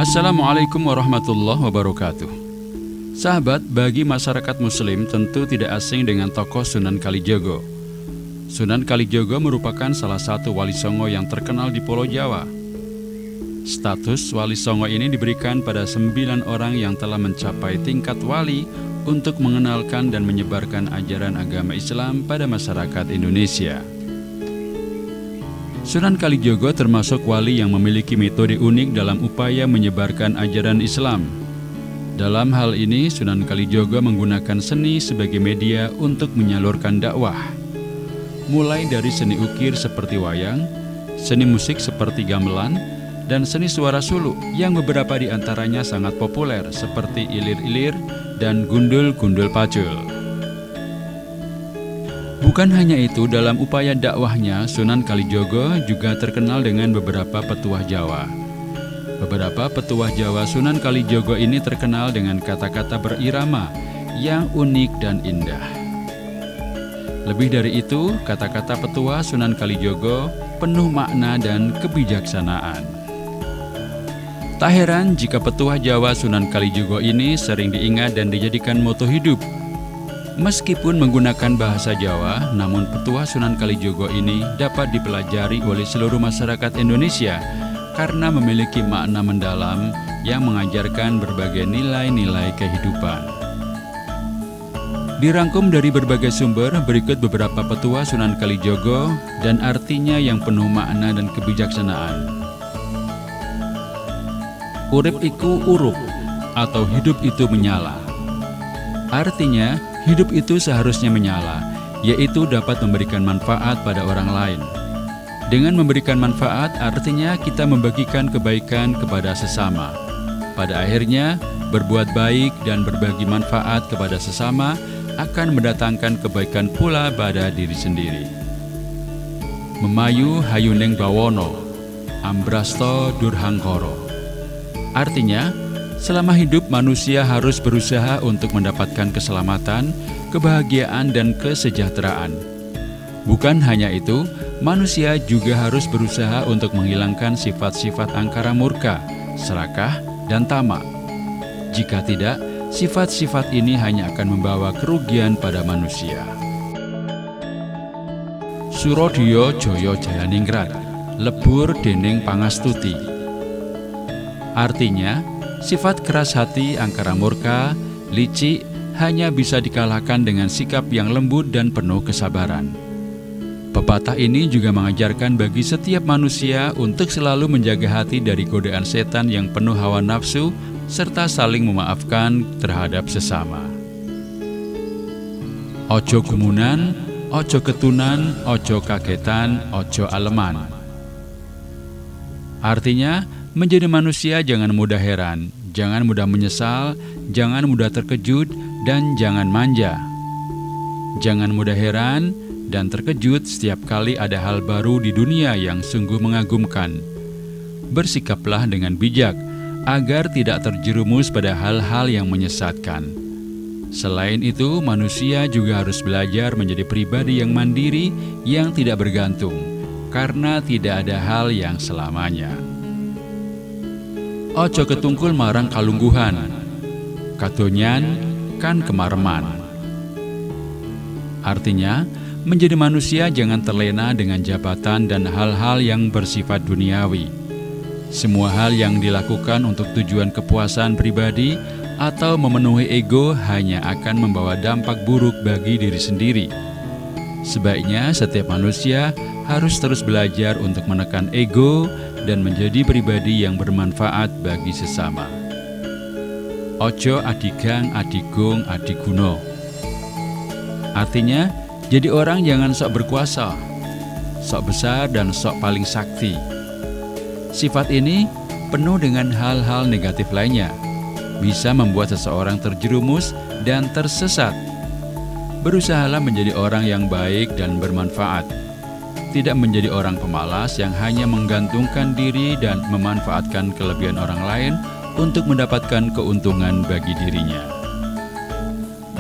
Assalamualaikum warahmatullahi wabarakatuh. Sahabat, bagi masyarakat muslim tentu tidak asing dengan tokoh Sunan Kalijogo. Sunan Kalijogo merupakan salah satu wali songo yang terkenal di Pulau Jawa. Status wali songo ini diberikan pada 9 orang yang telah mencapai tingkat wali untuk mengenalkan dan menyebarkan ajaran agama Islam pada masyarakat Indonesia. Sunan Kalijogo termasuk wali yang memiliki metode unik dalam upaya menyebarkan ajaran Islam. Dalam hal ini, Sunan Kalijogo menggunakan seni sebagai media untuk menyalurkan dakwah. Mulai dari seni ukir seperti wayang, seni musik seperti gamelan, dan seni suara suluk yang beberapa di antaranya sangat populer seperti ilir-ilir dan gundul-gundul pacul. Bukan hanya itu, dalam upaya dakwahnya, Sunan Kalijogo juga terkenal dengan beberapa petuah Jawa. Beberapa petuah Jawa Sunan Kalijogo ini terkenal dengan kata-kata berirama yang unik dan indah. Lebih dari itu, kata-kata petuah Sunan Kalijogo penuh makna dan kebijaksanaan. Tak heran jika petuah Jawa Sunan Kalijogo ini sering diingat dan dijadikan moto hidup. Meskipun menggunakan bahasa Jawa, namun petuah Sunan Kalijogo ini dapat dipelajari oleh seluruh masyarakat Indonesia karena memiliki makna mendalam yang mengajarkan berbagai nilai-nilai kehidupan. Dirangkum dari berbagai sumber, berikut beberapa petuah Sunan Kalijogo dan artinya yang penuh makna dan kebijaksanaan. Urip iku urup, atau hidup itu menyala. Artinya, hidup itu seharusnya menyala, yaitu dapat memberikan manfaat pada orang lain. Dengan memberikan manfaat, artinya kita membagikan kebaikan kepada sesama. Pada akhirnya, berbuat baik dan berbagi manfaat kepada sesama akan mendatangkan kebaikan pula pada diri sendiri. Memayu hayuning bawono, ambrasto durhangkoro. Artinya, selama hidup manusia harus berusaha untuk mendapatkan keselamatan, kebahagiaan, dan kesejahteraan. Bukan hanya itu, manusia juga harus berusaha untuk menghilangkan sifat-sifat angkara murka, serakah, dan tamak. Jika tidak, sifat-sifat ini hanya akan membawa kerugian pada manusia. Surodyo Joyo Jayaningrat, lebur dening pangastuti. Artinya, sifat keras hati, angkara murka, licik hanya bisa dikalahkan dengan sikap yang lembut dan penuh kesabaran. Pepatah ini juga mengajarkan bagi setiap manusia untuk selalu menjaga hati dari godaan setan yang penuh hawa nafsu serta saling memaafkan terhadap sesama. Ojo gumunan, ojo ketunan, ojo kagetan, ojo aleman. Artinya, menjadi manusia jangan mudah heran, jangan mudah menyesal, jangan mudah terkejut, dan jangan manja. Jangan mudah heran dan terkejut setiap kali ada hal baru di dunia yang sungguh mengagumkan. Bersikaplah dengan bijak agar tidak terjerumus pada hal-hal yang menyesatkan. Selain itu, manusia juga harus belajar menjadi pribadi yang mandiri, yang tidak bergantung, karena tidak ada hal yang selamanya. Ojo ketungkul marang kalungguhan, kadonyan kan kemareman. Artinya, menjadi manusia jangan terlena dengan jabatan dan hal-hal yang bersifat duniawi. Semua hal yang dilakukan untuk tujuan kepuasan pribadi atau memenuhi ego hanya akan membawa dampak buruk bagi diri sendiri. Sebaiknya setiap manusia harus terus belajar untuk menekan ego dan menjadi pribadi yang bermanfaat bagi sesama. Ojo adigang, adigung, adiguno. Artinya, jadi orang jangan sok berkuasa, sok besar dan sok paling sakti. Sifat ini penuh dengan hal-hal negatif lainnya, bisa membuat seseorang terjerumus dan tersesat. Berusahalah menjadi orang yang baik dan bermanfaat, tidak menjadi orang pemalas yang hanya menggantungkan diri dan memanfaatkan kelebihan orang lain untuk mendapatkan keuntungan bagi dirinya.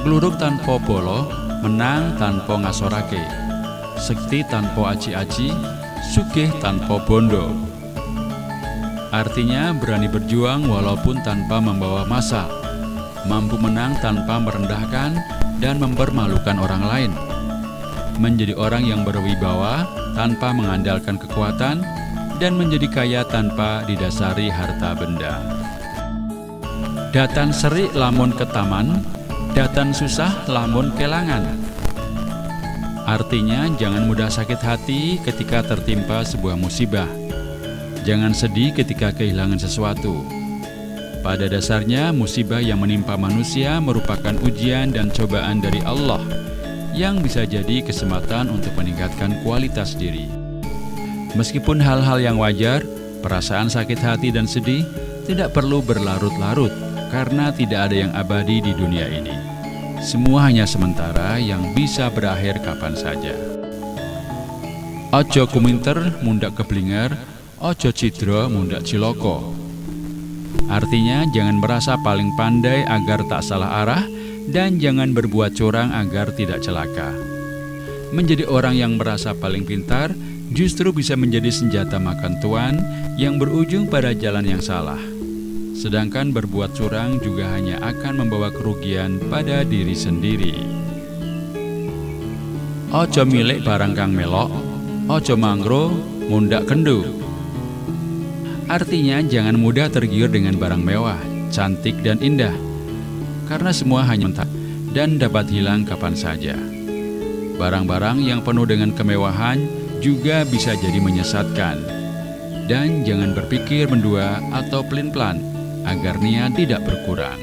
Gluruk tanpa bolo, menang tanpa ngasorake, sekti tanpa aji-aji, sugih tanpa bondo. Artinya berani berjuang walaupun tanpa membawa massa, mampu menang tanpa merendahkan dan mempermalukan orang lain, menjadi orang yang berwibawa tanpa mengandalkan kekuatan, dan menjadi kaya tanpa didasari harta benda. Datan seri lamun ketaman, datan susah lamun kelangan. Artinya jangan mudah sakit hati ketika tertimpa sebuah musibah. Jangan sedih ketika kehilangan sesuatu. Pada dasarnya musibah yang menimpa manusia merupakan ujian dan cobaan dari Allah yang bisa jadi kesempatan untuk meningkatkan kualitas diri. Meskipun hal-hal yang wajar, perasaan sakit hati dan sedih tidak perlu berlarut-larut karena tidak ada yang abadi di dunia ini. Semua hanya sementara yang bisa berakhir kapan saja. Ojo kuminter mundak keblinger, ojo cidro mundak ciloko. Artinya jangan merasa paling pandai agar tak salah arah, dan jangan berbuat curang agar tidak celaka. Menjadi orang yang merasa paling pintar justru bisa menjadi senjata makan tuan yang berujung pada jalan yang salah. Sedangkan berbuat curang juga hanya akan membawa kerugian pada diri sendiri. Ojo milik barang kang melok, ojo mangro mundak kendu. Artinya jangan mudah tergiur dengan barang mewah, cantik dan indah, karena semua hanya mentah dan dapat hilang kapan saja. Barang-barang yang penuh dengan kemewahan juga bisa jadi menyesatkan. Dan jangan berpikir mendua atau pelin-pelan agar niat tidak berkurang.